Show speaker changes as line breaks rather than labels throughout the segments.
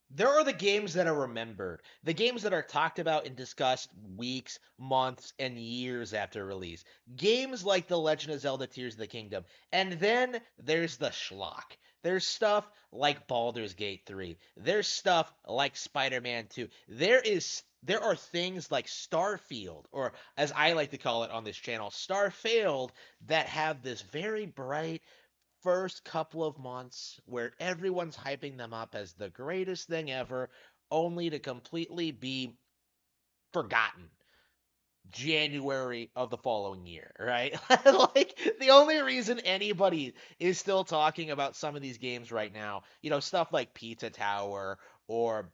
There are the games that are remembered, the games that are talked about and discussed weeks, months, and years after release. Games like The Legend of Zelda Tears of the Kingdom. And then there's the schlock. There's stuff like Baldur's Gate 3. There's stuff like Spider-Man 2. There are things like Starfield, or as I like to call it on this channel, Starfield, that have this very bright first couple of months where everyone's hyping them up as the greatest thing ever, only to completely be forgotten January of the following year, right? Like the only reason anybody is still talking about some of these games right now, stuff like Pizza Tower or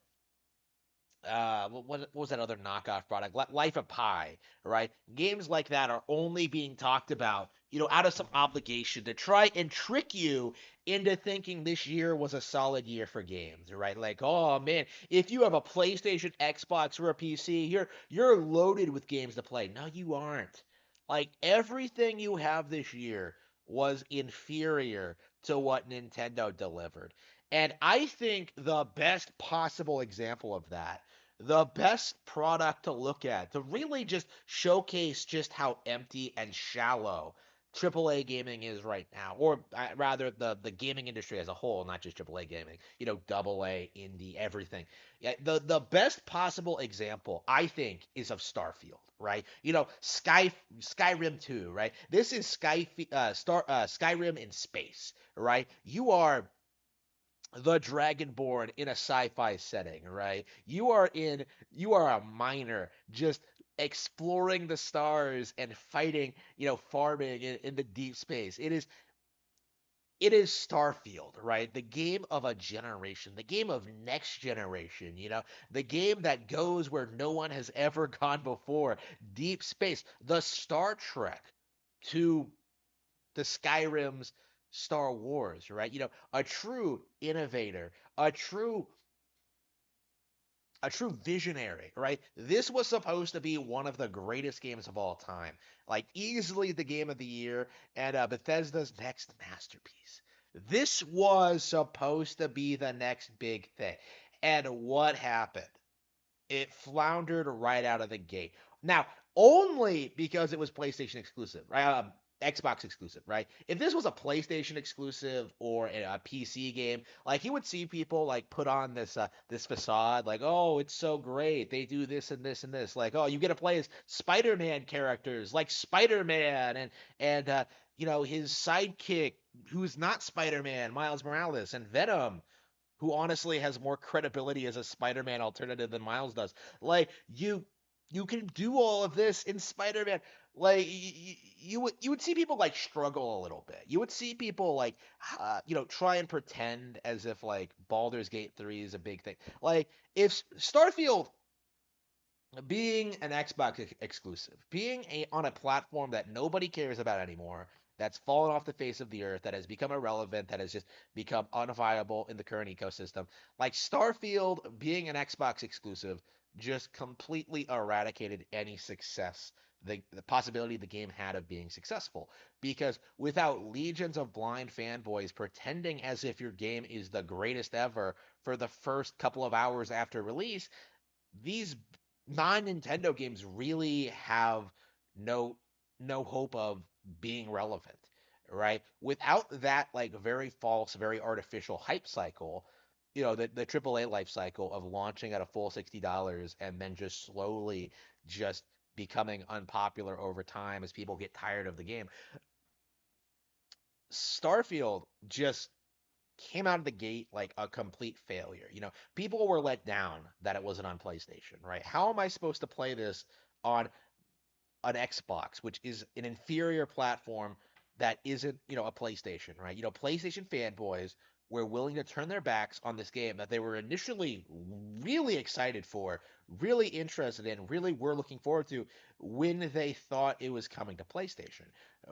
what was that other knockoff product? Life of Pi, right? Games like that are only being talked about, out of some obligation to try and trick you into thinking this year was a solid year for games, right? Like, oh man, if you have a PlayStation, Xbox, or a PC, you're loaded with games to play. No, you aren't. Like everything you have this year was inferior to what Nintendo delivered. And I think the best possible example of that, the best product to look at to really just showcase just how empty and shallow AAA gaming is right now, or rather the gaming industry as a whole, not just AAA gaming, double A, indie, everything. Yeah, the best possible example I think is of Starfield, right? Skyrim 2, right? This is Skyrim in space, right? You are the Dragonborn in a sci-fi setting, right? You are a miner just exploring the stars and fighting, farming in the deep space. It is Starfield, right? The game of a generation, the game of next generation, the game that goes where no one has ever gone before. Deep space, the Star Trek to the Skyrim's Star Wars, right? A true innovator, a true a true visionary, right? This was supposed to be one of the greatest games of all time, like easily the game of the year, and Bethesda's next masterpiece. This was supposed to be the next big thing. And what happened? It floundered right out of the gate. Now, only because it was PlayStation exclusive, right? Xbox exclusive, right? If this was a PlayStation exclusive or a PC game, like you would see people like put on this facade, like, oh, it's so great. They do this and this and this. Like, oh, you get to play as Spider-Man characters, like Spider-Man and his sidekick, who's not Spider-Man, Miles Morales, and Venom, who honestly has more credibility as a Spider-Man alternative than Miles does. Like you can do all of this in Spider-Man. Like you would see people like struggle a little bit. You would see people like try and pretend as if like Baldur's Gate 3 is a big thing. Like if Starfield being an Xbox exclusive, being on a platform that nobody cares about anymore, that's fallen off the face of the earth, that has become irrelevant, that has just become unviable in the current ecosystem. Like Starfield being an Xbox exclusive just completely eradicated any success, the possibility the game had of being successful. Because without legions of blind fanboys pretending as if your game is the greatest ever for the first couple of hours after release, these non-Nintendo games really have no no hope of being relevant, right? Without that like very false, very artificial hype cycle, the AAA life cycle of launching at a full $60 and then just slowly just becoming unpopular over time as people get tired of the game. Starfield just came out of the gate like a complete failure. People were let down that it wasn't on PlayStation, right? How am I supposed to play this on an Xbox, which is an inferior platform that isn't, a PlayStation, right? PlayStation fanboys were willing to turn their backs on this game that they were initially really excited for, really interested in, really were looking forward to when they thought it was coming to PlayStation.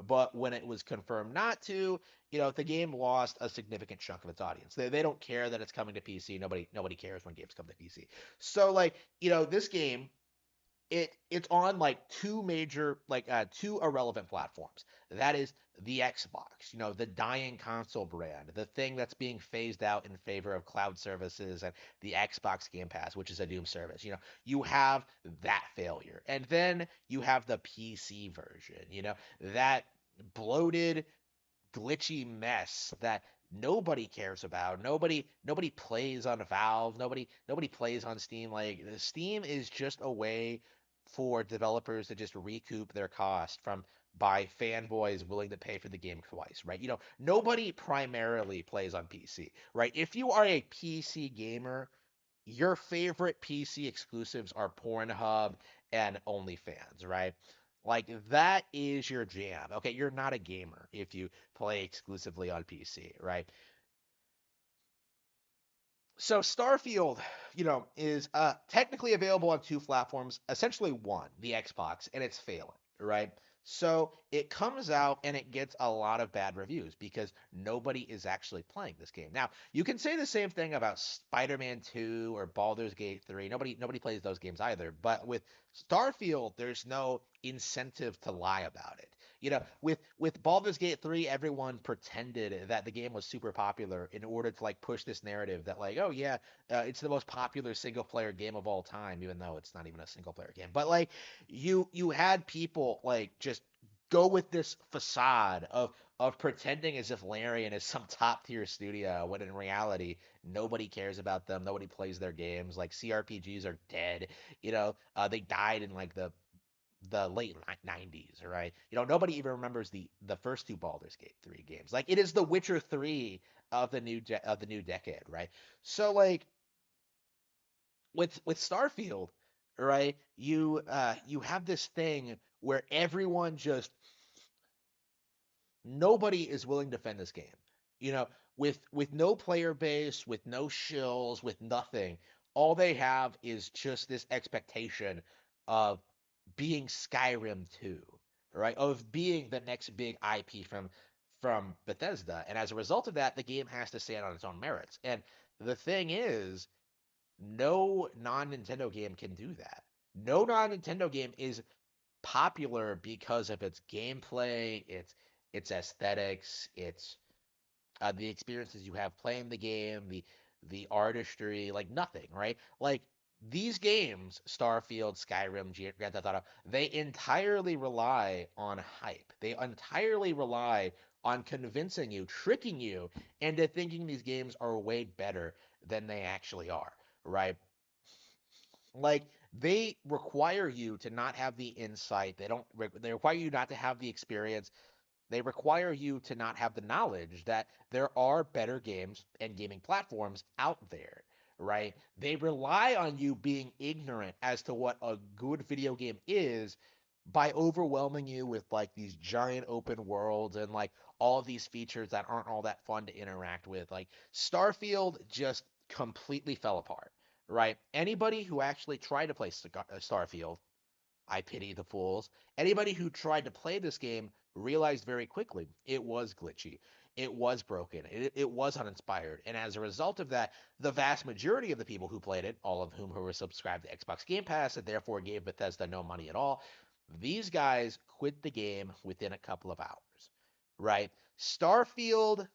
But when it was confirmed not to, the game lost a significant chunk of its audience. They don't care that it's coming to PC. Nobody cares when games come to PC. So like, this game it's on like two major two irrelevant platforms. That is the Xbox, the dying console brand, the thing that's being phased out in favor of cloud services and the Xbox Game Pass, which is a doom service. You have that failure. And then you have the PC version, that bloated glitchy mess that nobody cares about. Nobody plays on Valve. Nobody plays on Steam. Like Steam is just a way for developers to just recoup their cost from by fanboys willing to pay for the game twice, right? Nobody primarily plays on PC, right? If you are a PC gamer, your favorite PC exclusives are Pornhub and OnlyFans, right? Like that is your jam. Okay, you're not a gamer if you play exclusively on PC, right? So Starfield, is technically available on two platforms, essentially one, the Xbox, and it's failing, right? So it comes out and it gets a lot of bad reviews because nobody is actually playing this game. Now, you can say the same thing about Spider-Man 2 or Baldur's Gate 3. Nobody plays those games either. But with Starfield, there's no incentive to lie about it. With Baldur's Gate 3, everyone pretended that the game was super popular in order to like push this narrative that like, oh yeah, it's the most popular single player game of all time, even though it's not even a single player game. But like you had people like just go with this facade of pretending as if Larian is some top tier studio when in reality nobody cares about them, nobody plays their games. Like CRPGs are dead. They died in like the late 90s, right? Nobody even remembers the first two Baldur's Gate 3 games. Like it is the Witcher 3 of the new decade, right? So like with Starfield, right? You have this thing where everyone just nobody is willing to defend this game. You know, with no player base, with no shills, with nothing, all they have is just this expectation of being Skyrim 2, right? Of being the next big IP from Bethesda. And as a result of that, the game has to stand on its own merits. And the thing is, no non-Nintendo game can do that. No non-Nintendo game is popular because of its gameplay, its aesthetics, its the experiences you have playing the game, the artistry, like nothing, right? Like these games, Starfield, Skyrim, Grand Theft Auto, they entirely rely on hype. They entirely rely on convincing you, tricking you into thinking these games are way better than they actually are, right? Like they require you to not have the insight. They require you not to have the experience. They require you to not have the knowledge that there are better games and gaming platforms out there, right? They rely on you being ignorant as to what a good video game is by overwhelming you with like these giant open worlds and like all of these features that aren't all that fun to interact with. Like Starfield just completely fell apart, right? Anybody who actually tried to play Starfield, I pity the fools. Anybody who tried to play this game realized very quickly it was glitchy. It was broken. It was uninspired. And as a result of that, the vast majority of the people who played it, all of whom who were subscribed to Xbox Game Pass and therefore gave Bethesda no money at all, these guys quit the game within a couple of hours, right? Starfield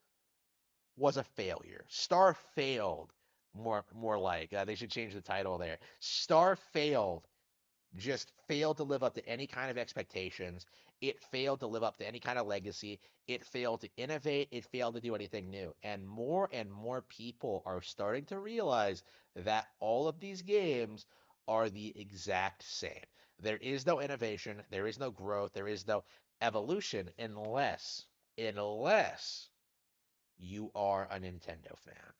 was a failure. Star failed, more like they should change the title there. Star failed, just failed to live up to any kind of expectations. It failed to live up to any kind of legacy. It failed to innovate. It failed to do anything new. And more people are starting to realize that all of these games are the exact same. There is no innovation. There is no growth. There is no evolution unless you are a Nintendo fan.